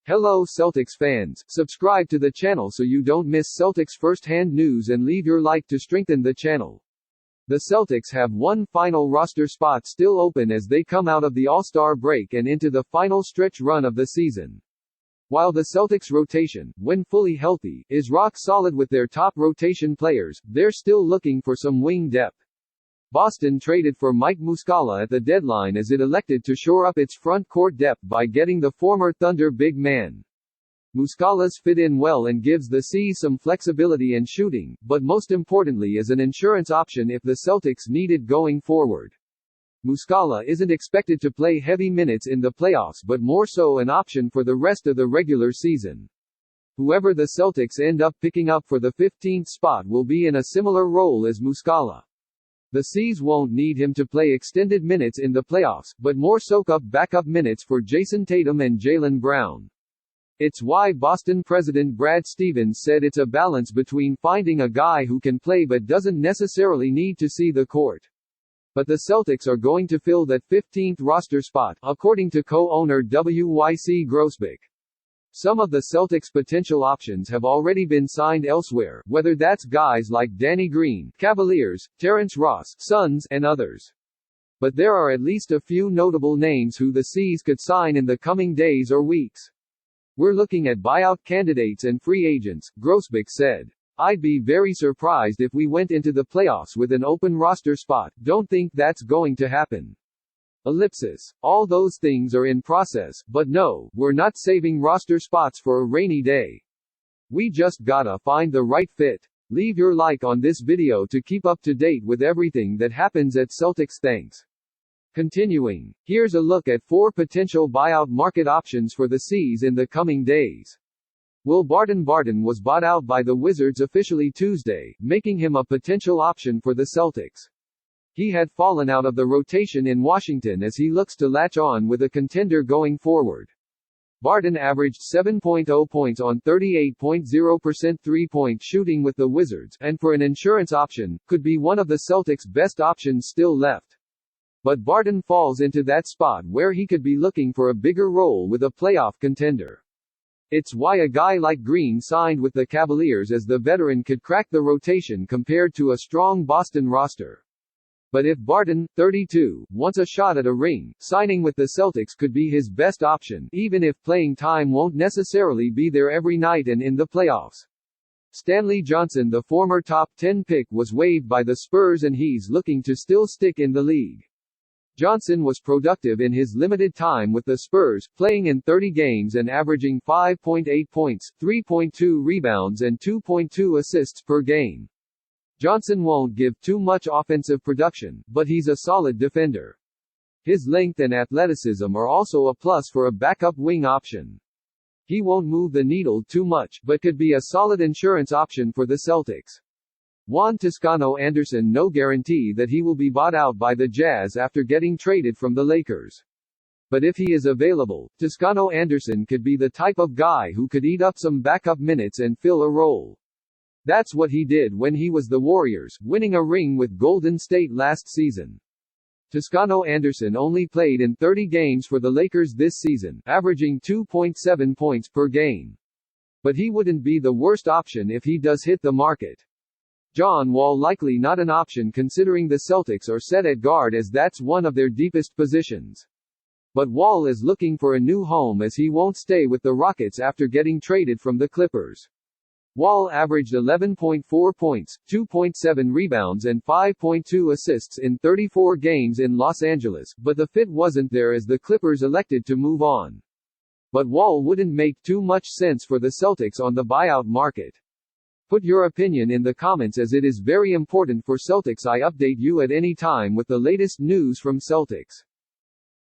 Hello Celtics fans, subscribe to the channel so you don't miss Celtics first-hand news and leave your like to strengthen the channel. The Celtics have one final roster spot still open as they come out of the All-Star break and into the final stretch run of the season. While the Celtics rotation, when fully healthy, is rock solid with their top rotation players, they're still looking for some wing depth. Boston traded for Mike Muscala at the deadline as it elected to shore up its front court depth by getting the former Thunder big man. Muscala's fit in well and gives the C's some flexibility and shooting, but most importantly is an insurance option if the Celtics need it going forward. Muscala isn't expected to play heavy minutes in the playoffs but more so an option for the rest of the regular season. Whoever the Celtics end up picking up for the 15th spot will be in a similar role as Muscala. The C's won't need him to play extended minutes in the playoffs, but more soak up backup minutes for Jason Tatum and Jaylen Brown. It's why Boston president Brad Stevens said it's a balance between finding a guy who can play but doesn't necessarily need to see the court. But the Celtics are going to fill that 15th roster spot, according to co-owner W.Y.C. Grossbeck. Some of the Celtics' potential options have already been signed elsewhere, whether that's guys like Danny Green, Cavaliers, Terrence Ross, Suns, and others. But there are at least a few notable names who the C's could sign in the coming days or weeks. We're looking at buyout candidates and free agents, Grossbeck said. I'd be very surprised if we went into the playoffs with an open roster spot, don't think that's going to happen. Ellipsis. All those things are in process, but no, we're not saving roster spots for a rainy day. We just gotta find the right fit. Leave your like on this video to keep up to date with everything that happens at Celtics. Thanks. Continuing, here's a look at 4 potential buyout market options for the C's in the coming days. Will Barton was bought out by the Wizards officially Tuesday, making him a potential option for the Celtics. He had fallen out of the rotation in Washington as he looks to latch on with a contender going forward. Barton averaged 7.0 points on 38.0% three-point shooting with the Wizards, and for an insurance option, could be one of the Celtics' best options still left. But Barton falls into that spot where he could be looking for a bigger role with a playoff contender. It's why a guy like Green signed with the Cavaliers, as the veteran could crack the rotation compared to a strong Boston roster. But if Barton, 32, wants a shot at a ring, signing with the Celtics could be his best option, even if playing time won't necessarily be there every night and in the playoffs. Stanley Johnson, the former top 10 pick, was waived by the Spurs and he's looking to still stick in the league. Johnson was productive in his limited time with the Spurs, playing in 30 games and averaging 5.8 points, 3.2 rebounds and 2.2 assists per game. Johnson won't give too much offensive production, but he's a solid defender. His length and athleticism are also a plus for a backup wing option. He won't move the needle too much, but could be a solid insurance option for the Celtics. Juan Toscano Anderson. No guarantee that he will be bought out by the Jazz after getting traded from the Lakers. But if he is available, Toscano Anderson could be the type of guy who could eat up some backup minutes and fill a role. That's what he did when he was the Warriors, winning a ring with Golden State last season. Toscano Anderson only played in 30 games for the Lakers this season, averaging 2.7 points per game. But he wouldn't be the worst option if he does hit the market. John Wall likely not an option considering the Celtics are set at guard as that's one of their deepest positions. But Wall is looking for a new home as he won't stay with the Rockets after getting traded from the Clippers. Wall averaged 11.4 points, 2.7 rebounds and 5.2 assists in 34 games in Los Angeles, but the fit wasn't there as the Clippers elected to move on. But Wall wouldn't make too much sense for the Celtics on the buyout market. Put your opinion in the comments as it is very important for Celtics. I update you at any time with the latest news from Celtics.